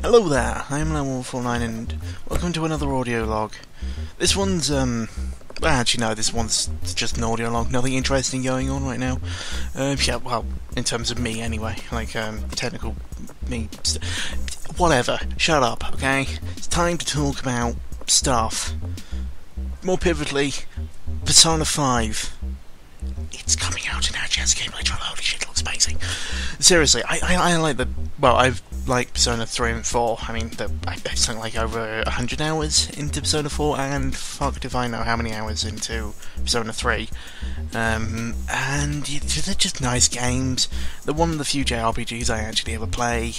Hello there, I'm Level149 and welcome to another audio log. This one's, well actually no, this one's just an audio log, nothing interesting going on right now. Yeah, well, in terms of me anyway, like, technical me, whatever, shut up, okay? It's time to talk about stuff. More pivotally, Persona 5. It's coming out in our Jazz gameplay trailer. Holy shit, it looks amazing. Seriously, I like the... Well, I've liked Persona 3 and 4. I mean, I've spent like over 100 hours into Persona 4, and fucked if I know how many hours into Persona 3. And they're just nice games. They're one of the few JRPGs I actually ever play.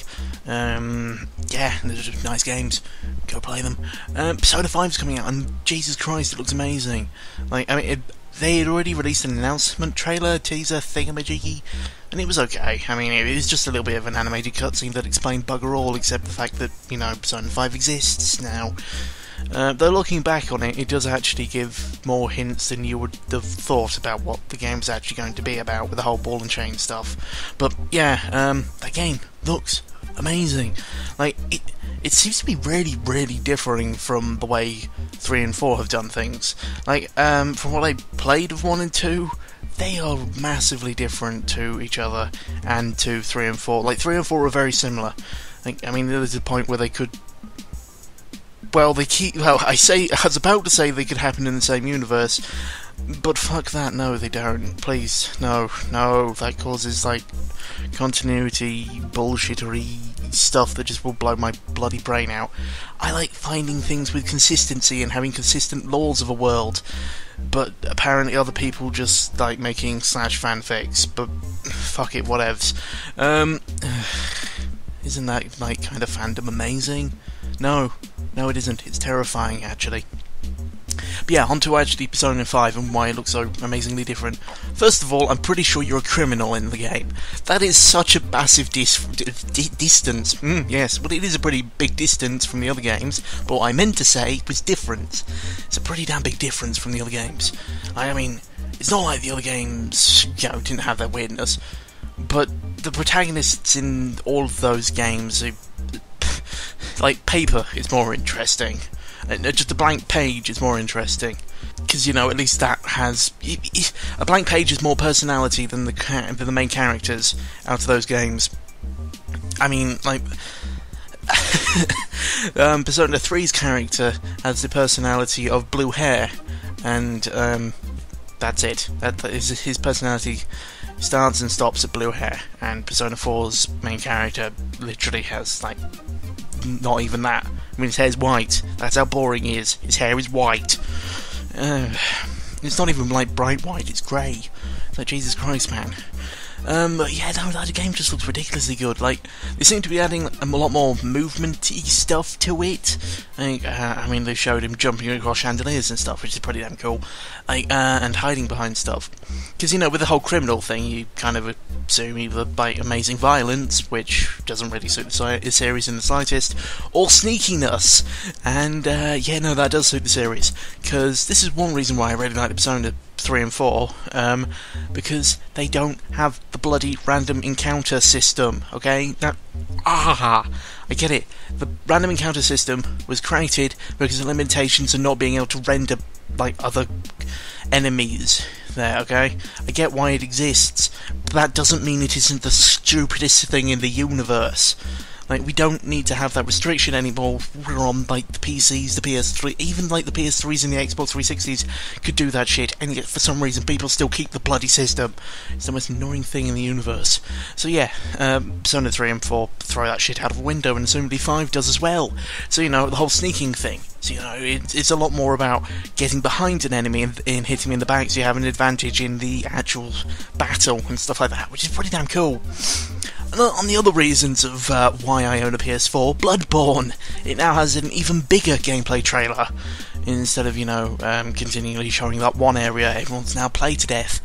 Yeah, they're just nice games. Go play them. Persona 5's coming out, and Jesus Christ, it looks amazing. Like, I mean, they had already released an announcement trailer, teaser, thingamajiggy, and it was okay. I mean, it was just a little bit of an animated cutscene that explained bugger all, except the fact that, you know, Persona 5 exists now. Though looking back on it, it does actually give more hints than you would have thought about what the game's actually going to be about with the whole ball and chain stuff. But yeah, that game looks amazing. Like, it seems to be really, really differing from the way 3 and 4 have done things. Like, from what I played of 1 and 2, they are massively different to each other and to 3 and 4. Like, 3 and 4 are very similar. Like, I mean, there's a point where they could... Well, I was about to say they could happen in the same universe, but fuck that, no, they don't. Please, no, that causes, like, continuity, bullshittery stuff that just will blow my bloody brain out. I like finding things with consistency and having consistent laws of a world, but apparently other people just like making / fanfics, but fuck it, whatevs. Isn't that, like, kind of fandom amazing? No, it isn't. It's terrifying, actually. But yeah, on to actually Persona 5 and why it looks so amazingly different. First of all, I'm pretty sure you're a criminal in the game. That is such a massive distance. Yes, but it is a pretty big distance from the other games. But what I meant to say was difference. It's a pretty damn big difference from the other games. I mean, it's not like the other games, you know, didn't have that weirdness. But the protagonists in all of those games, like, paper is more interesting. Just a blank page is more interesting, because, you know, at least that has... A blank page is more personality than the main characters out of those games. I mean, like... Persona 3's character has the personality of blue hair, and that's it. That is his personality. Starts and stops at blue hair, and Persona 4's main character literally has, like, not even that. I mean, his hair's white. That's how boring he is. His hair is white. It's not even, like, bright white, it's grey. It's like, Jesus Christ, man. But yeah, no, that game just looks ridiculously good. Like, they seem to be adding a lot more movement-y stuff to it. I mean, they showed him jumping across chandeliers and stuff, which is pretty damn cool. Like, and hiding behind stuff. Because, you know, with the whole criminal thing, you kind of assume either, like, amazing violence, which doesn't really suit the series in the slightest, or sneakiness. And, yeah, no, that does suit the series. Because this is one reason why I really like the Persona 3 and 4, because they don't have the bloody random encounter system, okay? Now, I get it. The random encounter system was created because of limitations of not being able to render, like, other enemies there, okay? I get why it exists, but that doesn't mean it isn't the stupidest thing in the universe. Like, we don't need to have that restriction anymore. We're on, like, the PCs, the PS3, even, like, the PS3s and the Xbox 360s could do that shit, and yet, for some reason, people still keep the bloody system. It's the most annoying thing in the universe. So, yeah, Persona 3 and 4 throw that shit out of a window, and assumably 5 does as well. So, you know, the whole sneaking thing. So, you know, it's a lot more about getting behind an enemy and hitting him in the back so you have an advantage in the actual battle and stuff like that, which is pretty damn cool. On the other reasons of why I own a PS4, Bloodborne, it now has an even bigger gameplay trailer. Instead of, you know, continually showing that one area, everyone's now played to death.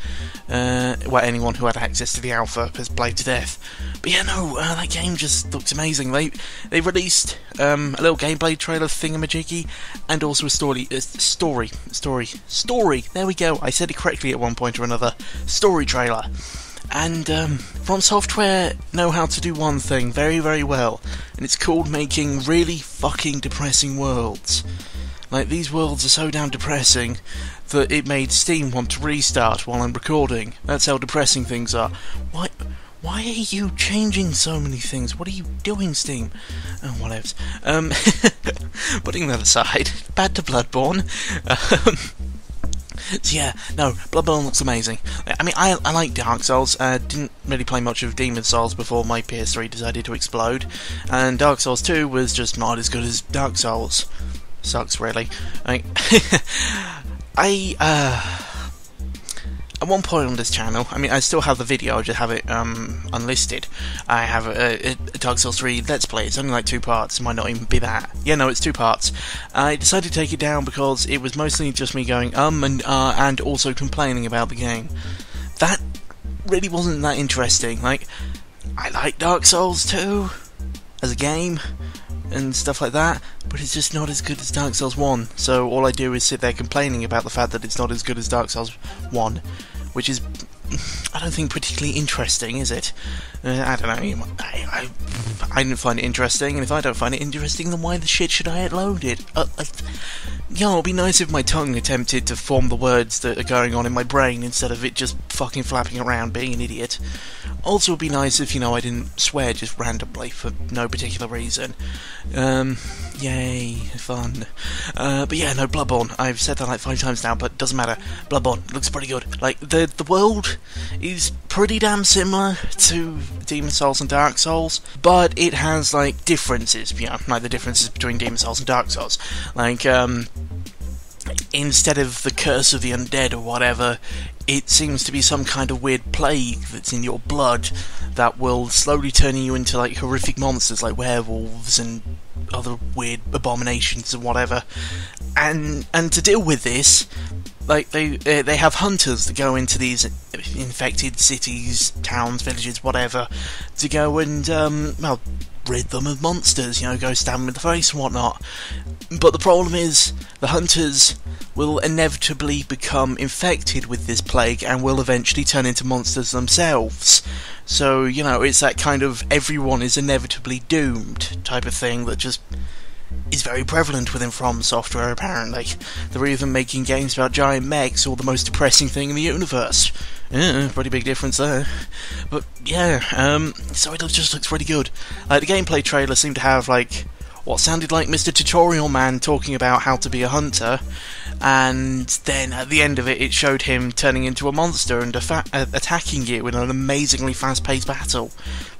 Well, anyone who had access to the alpha has played to death. But yeah, no, that game just looks amazing. They released a little gameplay trailer thingamajiggy, and also a story. There we go. I said it correctly at one point or another. Story trailer. And From Software know how to do one thing very, very well, and it's called making really fucking depressing worlds. Like, these worlds are so damn depressing that it made Steam want to restart while I'm recording. That's how depressing things are. Why are you changing so many things? What are you doing, Steam? Oh, whatevs. Putting that aside, back to Bloodborne. So yeah, no, Bloodborne looks amazing. I mean, I like Dark Souls. Didn't really play much of Demon Souls before my PS3 decided to explode, and Dark Souls 2 was just not as good as Dark Souls. Sucks, really. At one point on this channel, I mean, I still have the video, I just have it unlisted. I have a Dark Souls 3 Let's Play. It's only like 2 parts, it might not even be that. Yeah, no, it's 2 parts. I decided to take it down because it was mostly just me going and also complaining about the game. That really wasn't that interesting. Like, I like Dark Souls 2 as a game and stuff like that, but it's just not as good as Dark Souls 1, so all I do is sit there complaining about the fact that it's not as good as Dark Souls 1, which is, I don't think, particularly interesting, is it? I don't know, I didn't find it interesting, and if I don't find it interesting, then why the shit should I upload it? You know, it'd be nice if my tongue attempted to form the words that are going on in my brain instead of it just fucking flapping around being an idiot. Also, it'd be nice if, you know, I didn't swear just randomly for no particular reason. Yay, fun. But yeah, no, Bloodborne. I've said that like 5 times now, but it doesn't matter. Bloodborne looks pretty good. Like, the world is pretty damn similar to Demon Souls and Dark Souls, but it has, like, differences, you know, like the differences between Demon Souls and Dark Souls. Like, instead of the curse of the undead or whatever, it seems to be some kind of weird plague that's in your blood that will slowly turn you into, like, horrific monsters like werewolves and other weird abominations and whatever. And to deal with this, like, they have hunters that go into these infected cities, towns, villages, whatever, to go and, well, rid them of monsters, you know, go stab them in the face and whatnot. But the problem is, the hunters will inevitably become infected with this plague and will eventually turn into monsters themselves. So, you know, it's that kind of everyone is inevitably doomed type of thing that just is very prevalent within From Software, apparently. They're even making games about giant mechs, or the most depressing thing in the universe. Yeah, pretty big difference there. But yeah, so it just looks pretty good. The gameplay trailer seemed to have, like, what sounded like Mr. Tutorial Man talking about how to be a hunter, and then at the end of it, it showed him turning into a monster and attacking you in an amazingly fast-paced battle.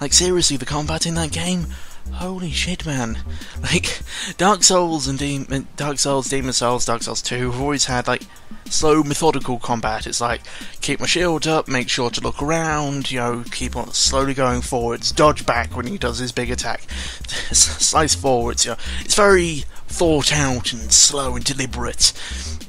Like, seriously, the combat in that game? Holy shit, man. Like, Dark Souls and Demon Souls, Dark Souls 2 have always had, like, slow, methodical combat. It's like, keep my shield up, make sure to look around, you know, keep on slowly going forwards, dodge back when he does his big attack, slice forwards, you know. It's very thought out and slow and deliberate.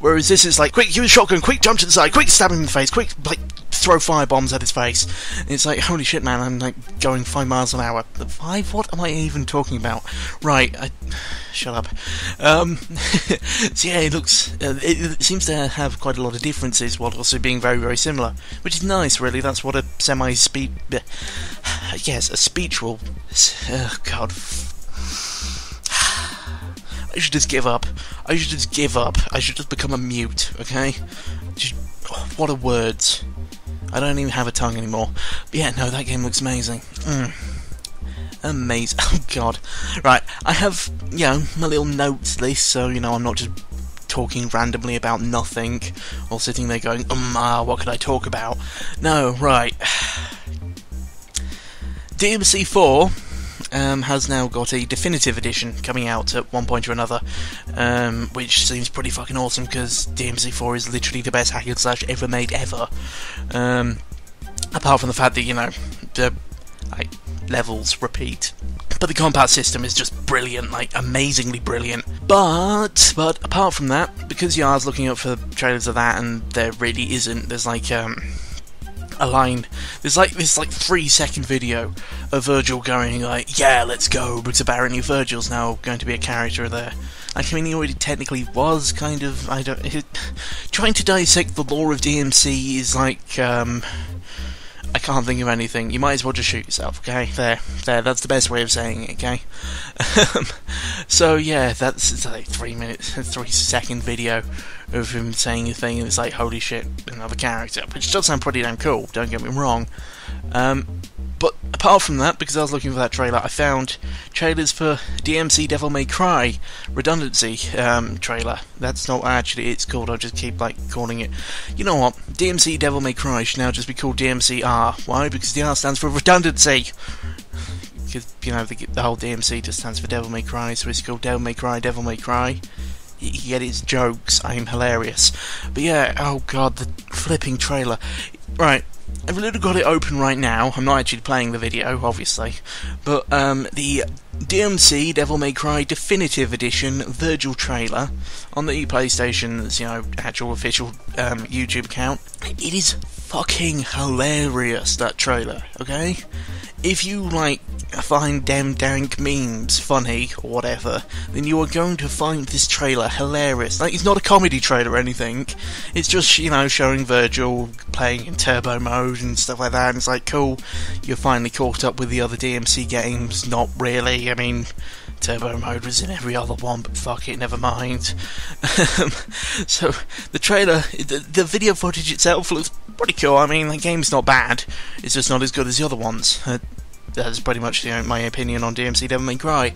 Whereas this is like, quick, use a shotgun, quick, jump to the side, quick, stab him in the face, quick, like, throw fire bombs at his face. And it's like, holy shit, man, I'm like going 5 miles an hour. 5? What am I even talking about? Right, shut up. So yeah, it looks, it seems to have quite a lot of differences while also being very, very similar, which is nice, really. That's what a semi-speech, yes, a speech will, oh god. I should just give up. I should just give up. I should just become a mute, okay? Just, oh, what are words? I don't even have a tongue anymore. But yeah, no, that game looks amazing. Amazing. Oh god. Right, I have, you know, my little notes list, so, you know, I'm not just talking randomly about nothing, or sitting there going, what could I talk about? No, right. DMC 4 has now got a definitive edition coming out at one point or another, which seems pretty fucking awesome, because DMC4 is literally the best hack and slash ever made ever. Apart from the fact that, you know, the like, levels repeat. But the combat system is just brilliant, like, amazingly brilliant. But apart from that, because I was looking up for trailers of that, and there really isn't, there's like, a line, there's like this 3-second video of Virgil going like, yeah, let's go, because apparently Virgil's now going to be a character there. Like, I mean, he already technically was, kind of, trying to dissect the lore of DMC is like, I can't think of anything. You might as well just shoot yourself, okay? There, that's the best way of saying it, okay? So yeah, it's like 3-second video of him saying a thing, and it's like, holy shit, another character, which does sound pretty damn cool, don't get me wrong. But apart from that, because I was looking for that trailer, I found trailers for DMC Devil May Cry Redundancy trailer. That's not actually it's called, I'll just keep calling it. You know what? DMC Devil May Cry should now just be called DMCR. Why? Because the R stands for redundancy. Because, you know, the whole DMC just stands for Devil May Cry, so it's called Devil May Cry, Devil May Cry. You get his jokes, I'm hilarious. But yeah, oh god, the flipping trailer. Right. I've literally got it open right now. I'm not actually playing the video, obviously, but the DMC Devil May Cry Definitive Edition Virgil trailer on the PlayStation's, you know, actual official YouTube account. It is fucking hilarious, that trailer, okay? If you, find damn dank memes funny, or whatever, then you are going to find this trailer hilarious. It's not a comedy trailer or anything, it's just, you know, showing Virgil playing in turbo mode and stuff like that, and it's like, cool, you're finally caught up with the other DMC games. Not really, I mean, turbo mode was in every other one, but fuck it, never mind. So, the trailer, the video footage itself looks pretty cool. I mean, the game's not bad, it's just not as good as the other ones. That's pretty much, you know, my opinion on DMC Devil May Cry.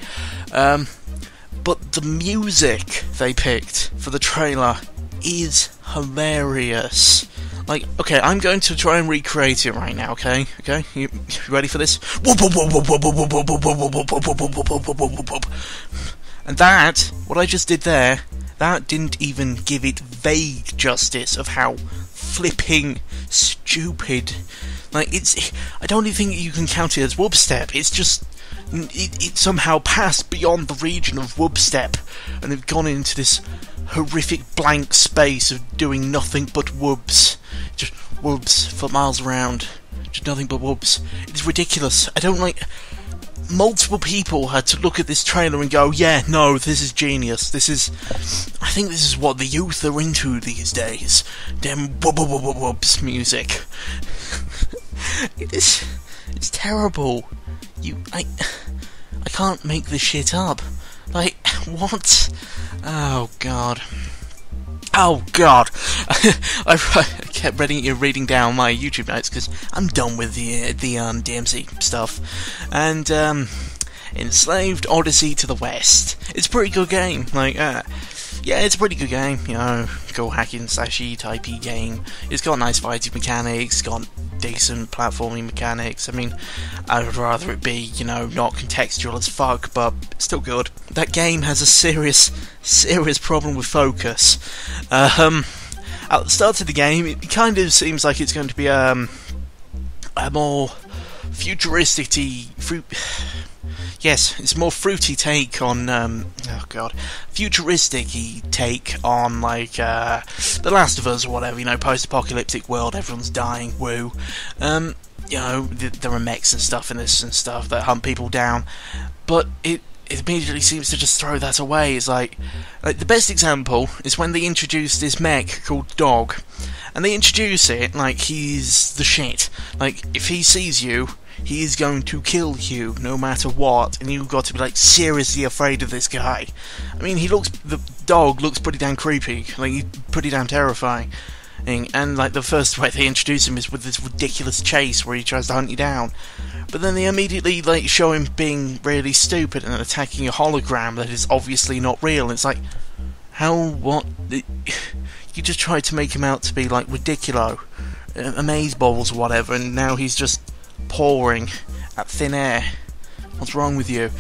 But the music they picked for the trailer is hilarious. Okay, I'm going to try and recreate it right now, okay? Okay? You ready for this? And that, what I just did there, that didn't even give it vague justice of how flipping stupid. I don't even think you can count it as whoop-step. It's just, it somehow passed beyond the region of whoop-step, and they've gone into this horrific blank space of doing nothing but whoops. Just whoops for miles around. Just nothing but whoops. It's ridiculous. Multiple people had to look at this trailer and go, yeah, no, this is genius. I think this is what the youth are into these days. Damn whoops music. It's terrible. I can't make this shit up. What? Oh god. Oh god. I kept reading down my YouTube notes because I'm done with the DMC stuff. And Enslaved Odyssey to the West. It's a pretty good game. Yeah, it's a pretty good game. You know, cool hacking slashy typey game. It's got nice fighting mechanics. It's got decent platforming mechanics. I mean, I would rather it be, you know, not contextual as fuck, but still good. That game has a serious problem with focus. At the start of the game, it kind of seems like it's going to be a more futuristic-y... Yes, it's a more fruity take on, futuristic-y take on, The Last of Us or whatever, you know, post-apocalyptic world, everyone's dying, woo. You know, there are mechs and stuff in this and stuff that hunt people down, but it immediately seems to just throw that away. It's like the best example is when they introduce this mech called Dog, and they introduce it like he's the shit. If he sees you, he is going to kill you no matter what, and you've got to be seriously afraid of this guy. I mean, the dog looks pretty damn creepy, he's pretty damn terrifying. And the first way they introduce him is with this ridiculous chase where he tries to hunt you down. But then they immediately show him being really stupid and attacking a hologram that is obviously not real. It's what? You just tried to make him out to be Ridiculo, Amazeballs or whatever, and now he's just pouring at thin air. What's wrong with you?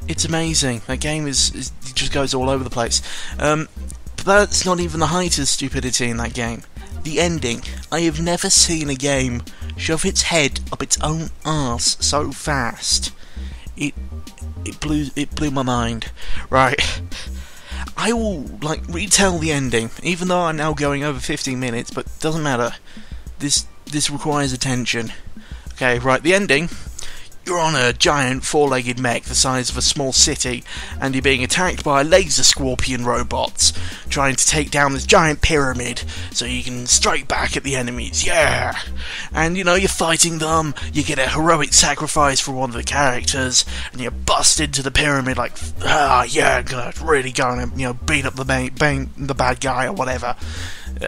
It's amazing. That game it just goes all over the place. But that's not even the height of stupidity in that game. The ending. I have never seen a game shove its head up its own arse so fast. It blew my mind. Right. I will retell the ending, even though I'm now going over 15 minutes, but doesn't matter. This requires attention. Okay, right, the ending. you're on a giant four-legged mech the size of a small city, and you're being attacked by laser scorpion robots trying to take down this giant pyramid so you can strike back at the enemies. Yeah! And you're fighting them, you get a heroic sacrifice for one of the characters, and you bust into the pyramid like, yeah, I'm gonna really go and beat up the bad guy or whatever.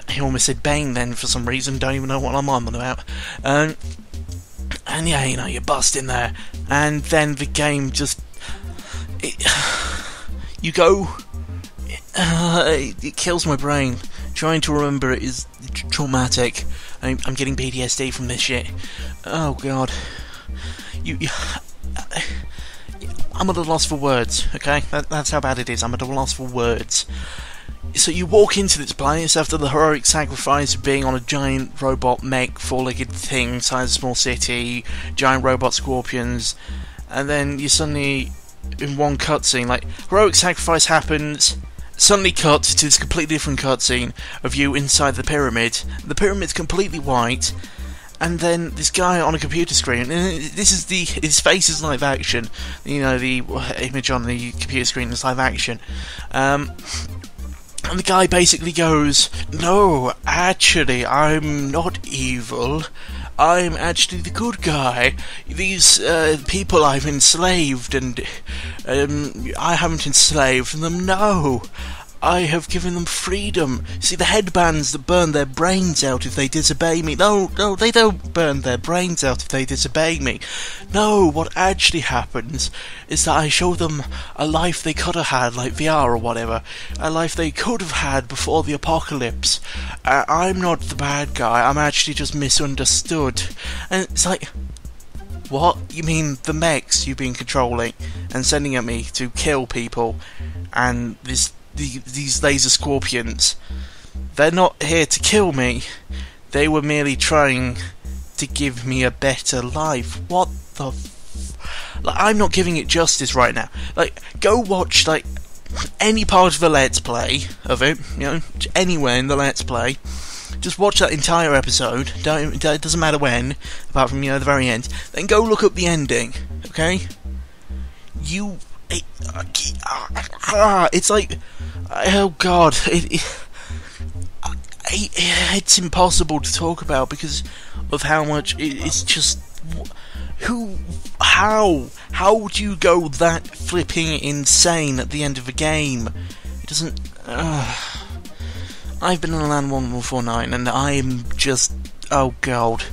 He almost said Bane then for some reason, don't even know what I'm on about. And yeah, you bust in there, and then the game just... It kills my brain. Trying to remember it is traumatic. I'm getting PTSD from this shit. Oh god. I'm at a loss for words, okay? That's how bad it is. I'm at a loss for words. So you walk into this place after the heroic sacrifice of being on a giant robot mech, four-legged thing, size of a small city, giant robot scorpions, and then you suddenly, in one cutscene, like, heroic sacrifice happens, suddenly cut to this completely different cutscene of you inside the pyramid. The pyramid's completely white, and then this guy on a computer screen, and his face is live action, the image on the computer screen is live action, and the guy basically goes, "No, actually, I'm not evil. I'm actually the good guy. These people I've enslaved, and I haven't enslaved them. No, I have given them freedom. See, the headbands that burn their brains out if they disobey me. No, they don't burn their brains out if they disobey me. No, what actually happens is that I show them a life they could have had, like VR or whatever. A life they could have had before the apocalypse. I'm not the bad guy. I'm actually just misunderstood." And it's like, what? You mean the mechs you've been controlling and sending at me to kill people, and these laser scorpions, they're not here to kill me. They were merely trying to give me a better life. What the I'm not giving it justice right now. Like, go watch, like, any part of the Let's Play of it, anywhere in the Let's Play. Just watch that entire episode. It doesn't matter when, apart from, the very end. Then go look up the ending, okay? It's like, oh god, it's impossible to talk about because of how much it's just. How would you go that flipping insane at the end of a game? It doesn't. I've been in Land 1149 and I'm just, oh god.